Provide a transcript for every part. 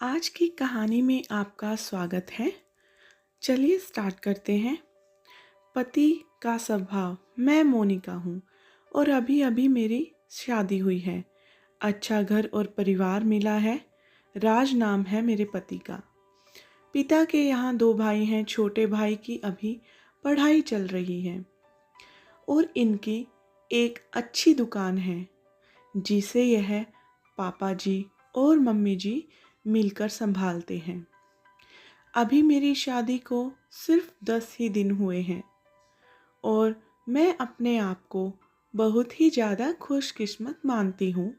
आज की कहानी में आपका स्वागत है। चलिए स्टार्ट करते हैं। पति का स्वभाव। मैं मोनिका हूँ और अभी अभी मेरी शादी हुई है। अच्छा घर और परिवार मिला है। राज नाम है मेरे पति का। पिता के यहाँ दो भाई हैं। छोटे भाई की अभी पढ़ाई चल रही है और इनकी एक अच्छी दुकान है जिसे यह पापा जी और मम्मी जी मिलकर संभालते हैं। अभी मेरी शादी को सिर्फ 10 ही दिन हुए हैं और मैं अपने आप को बहुत ही ज़्यादा खुशकिस्मत मानती हूँ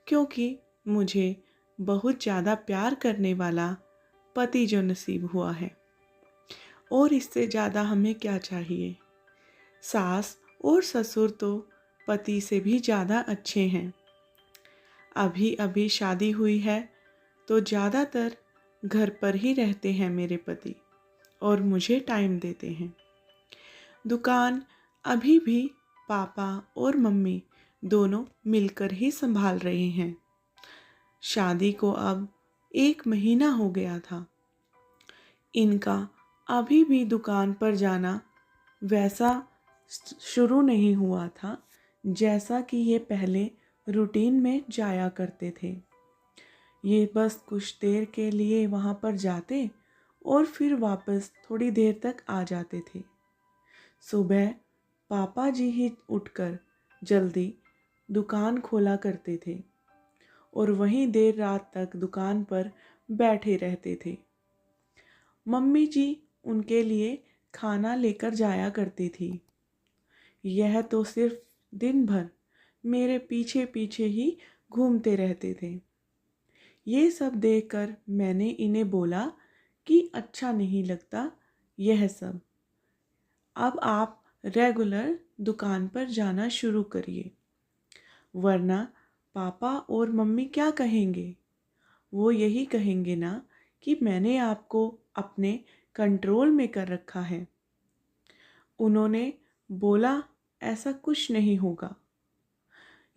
क्योंकि मुझे बहुत ज़्यादा प्यार करने वाला पति जो नसीब हुआ है। और इससे ज़्यादा हमें क्या चाहिए। सास और ससुर तो पति से भी ज़्यादा अच्छे हैं। अभी अभी शादी हुई है तो ज़्यादातर घर पर ही रहते हैं मेरे पति और मुझे टाइम देते हैं। दुकान अभी भी पापा और मम्मी दोनों मिलकर ही संभाल रहे हैं। शादी को अब 1 महीना हो गया था। इनका अभी भी दुकान पर जाना वैसा शुरू नहीं हुआ था जैसा कि ये पहले रूटीन में जाया करते थे। ये बस कुछ देर के लिए वहाँ पर जाते और फिर वापस थोड़ी देर तक आ जाते थे। सुबह पापा जी ही उठकर जल्दी दुकान खोला करते थे और वहीं देर रात तक दुकान पर बैठे रहते थे। मम्मी जी उनके लिए खाना लेकर जाया करती थी। यह तो सिर्फ दिन भर मेरे पीछे पीछे ही घूमते रहते थे। ये सब देखकर मैंने इन्हें बोला कि अच्छा नहीं लगता यह सब। अब आप रेगुलर दुकान पर जाना शुरू करिए, वरना पापा और मम्मी क्या कहेंगे। वो यही कहेंगे ना कि मैंने आपको अपने कंट्रोल में कर रखा है। उन्होंने बोला ऐसा कुछ नहीं होगा।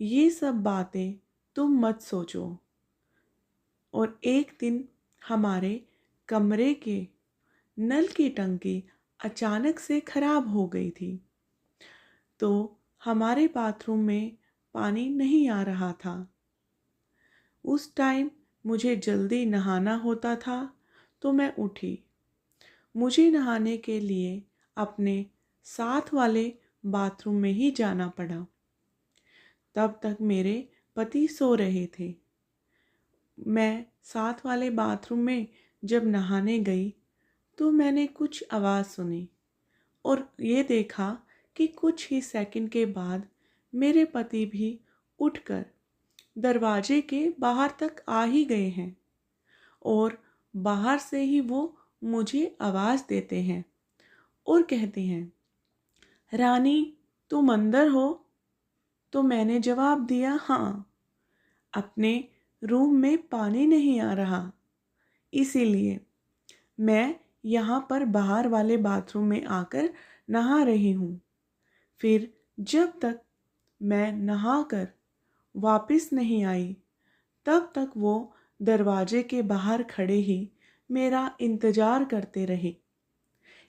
ये सब बातें तुम मत सोचो। और एक दिन हमारे कमरे के नल की टंकी अचानक से खराब हो गई थी, तो हमारे बाथरूम में पानी नहीं आ रहा था। उस टाइम मुझे जल्दी नहाना होता था तो मैं उठी। मुझे नहाने के लिए अपने साथ वाले बाथरूम में ही जाना पड़ा। तब तक मेरे पति सो रहे थे। मैं साथ वाले बाथरूम में जब नहाने गई तो मैंने कुछ आवाज़ सुनी और ये देखा कि कुछ ही सेकंड के बाद मेरे पति भी उठकर दरवाजे के बाहर तक आ ही गए हैं और बाहर से ही वो मुझे आवाज़ देते हैं और कहते हैं, रानी तुम अंदर हो? तो मैंने जवाब दिया, हाँ। अपने रूम में पानी नहीं आ रहा, इसीलिए मैं यहाँ पर बाहर वाले बाथरूम में आकर नहा रही हूँ। फिर जब तक मैं नहाकर वापस नहीं आई तब तक वो दरवाजे के बाहर खड़े ही मेरा इंतज़ार करते रहे।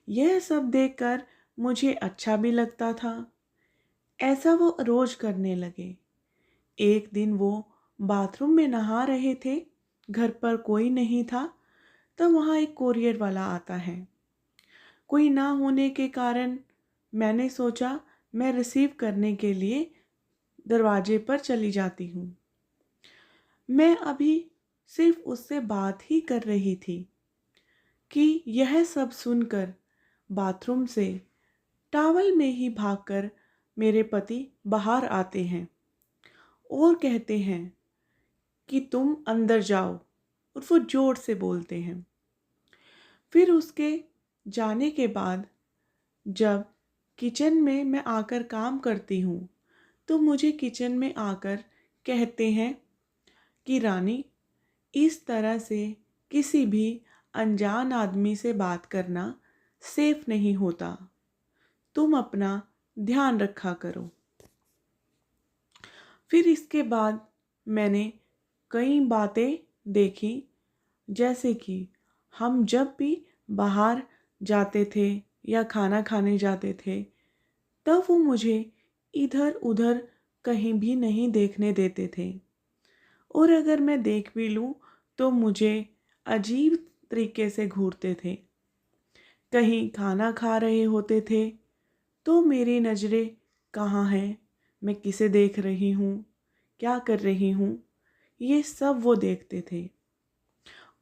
यह सब देखकर मुझे अच्छा भी लगता था। ऐसा वो रोज़ करने लगे। एक दिन वो बाथरूम में नहा रहे थे, घर पर कोई नहीं था, तब वहाँ एक कोरियर वाला आता है। कोई ना होने के कारण मैंने सोचा मैं रिसीव करने के लिए दरवाजे पर चली जाती हूँ। मैं अभी सिर्फ उससे बात ही कर रही थी कि यह सब सुनकर बाथरूम से टॉवल में ही भागकर मेरे पति बाहर आते हैं और कहते हैं कि तुम अंदर जाओ, और वो ज़ोर से बोलते हैं। फिर उसके जाने के बाद जब किचन में मैं आकर काम करती हूँ तो मुझे किचन में आकर कहते हैं कि रानी, इस तरह से किसी भी अनजान आदमी से बात करना सेफ नहीं होता, तुम अपना ध्यान रखा करो। फिर इसके बाद मैंने कई बातें देखी जैसे कि हम जब भी बाहर जाते थे या खाना खाने जाते थे, तब वो मुझे इधर उधर कहीं भी नहीं देखने देते थे। और अगर मैं देख भी लूँ तो मुझे अजीब तरीके से घूरते थे। कहीं खाना खा रहे होते थे तो मेरी नज़रें कहाँ हैं, मैं किसे देख रही हूँ, क्या कर रही हूँ, ये सब वो देखते थे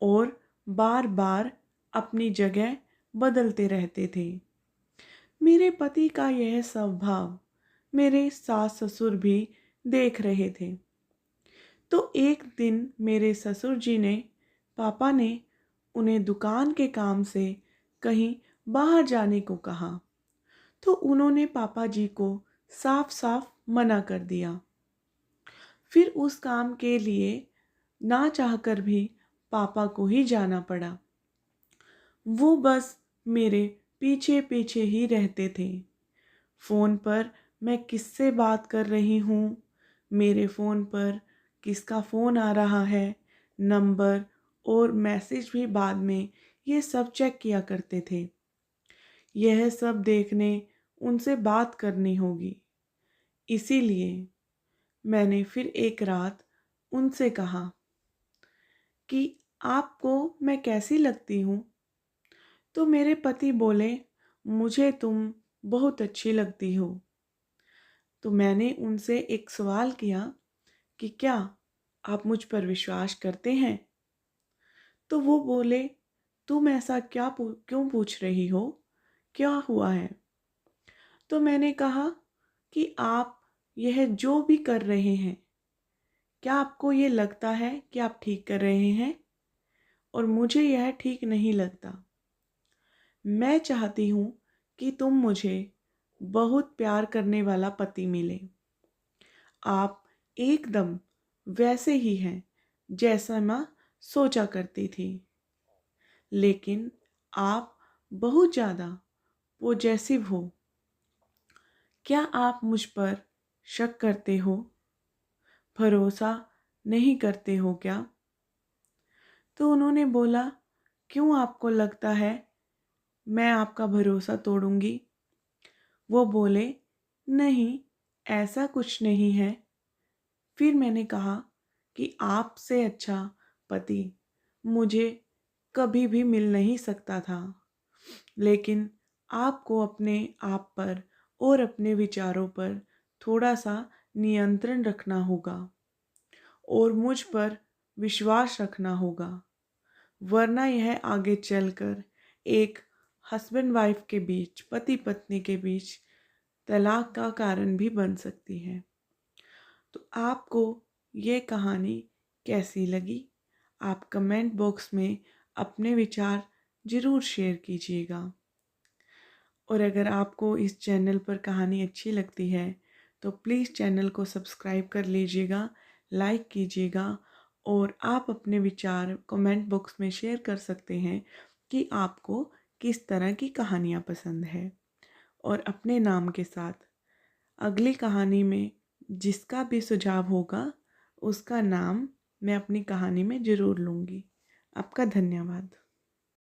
और बार बार अपनी जगह बदलते रहते थे। मेरे पति का यह स्वभाव मेरे सास ससुर भी देख रहे थे। तो एक दिन मेरे ससुर जी ने, पापा ने उन्हें दुकान के काम से कहीं बाहर जाने को कहा। तो उन्होंने पापा जी को साफ साफ मना कर दिया। फिर उस काम के लिए ना चाहकर भी पापा को ही जाना पड़ा। वो बस मेरे पीछे पीछे ही रहते थे। फ़ोन पर मैं किससे बात कर रही हूँ, मेरे फ़ोन पर किसका फ़ोन आ रहा है, नंबर और मैसेज भी बाद में ये सब चेक किया करते थे। यह सब देखने उनसे बात करनी होगी। इसीलिए मैंने फिर एक रात उनसे कहा कि आपको मैं कैसी लगती हूँ? तो मेरे पति बोले, मुझे तुम बहुत अच्छी लगती हो। तो मैंने उनसे एक सवाल किया कि क्या आप मुझ पर विश्वास करते हैं? तो वो बोले, तुम ऐसा क्यों पूछ रही हो? क्या हुआ है? तो मैंने कहा कि आप यह जो भी कर रहे हैं, क्या आपको ये लगता है कि आप ठीक कर रहे हैं? और मुझे यह ठीक नहीं लगता। मैं चाहती हूँ कि तुम मुझे बहुत प्यार करने वाला पति मिले। आप एकदम वैसे ही हैं जैसा मैं सोचा करती थी, लेकिन आप बहुत ज़्यादा पॉजेसिव हो। क्या आप मुझ पर शक करते हो? भरोसा नहीं करते हो क्या? तो उन्होंने बोला, क्यों आपको लगता है मैं आपका भरोसा तोड़ूंगी? वो बोले, नहीं, ऐसा कुछ नहीं है। फिर मैंने कहा कि आपसे अच्छा पति मुझे कभी भी मिल नहीं सकता था, लेकिन आपको अपने आप पर और अपने विचारों पर थोड़ा सा नियंत्रण रखना होगा और मुझ पर विश्वास रखना होगा, वरना यह आगे चलकर एक हस्बैंड वाइफ के बीच, पति पत्नी के बीच तलाक का कारण भी बन सकती है। तो आपको ये कहानी कैसी लगी? आप कमेंट बॉक्स में अपने विचार ज़रूर शेयर कीजिएगा। और अगर आपको इस चैनल पर कहानी अच्छी लगती है तो प्लीज़ चैनल को सब्सक्राइब कर लीजिएगा, लाइक कीजिएगा और आप अपने विचार कमेंट बॉक्स में शेयर कर सकते हैं कि आपको किस तरह की कहानियाँ पसंद है। और अपने नाम के साथ अगली कहानी में जिसका भी सुझाव होगा उसका नाम मैं अपनी कहानी में ज़रूर लूँगी। आपका धन्यवाद।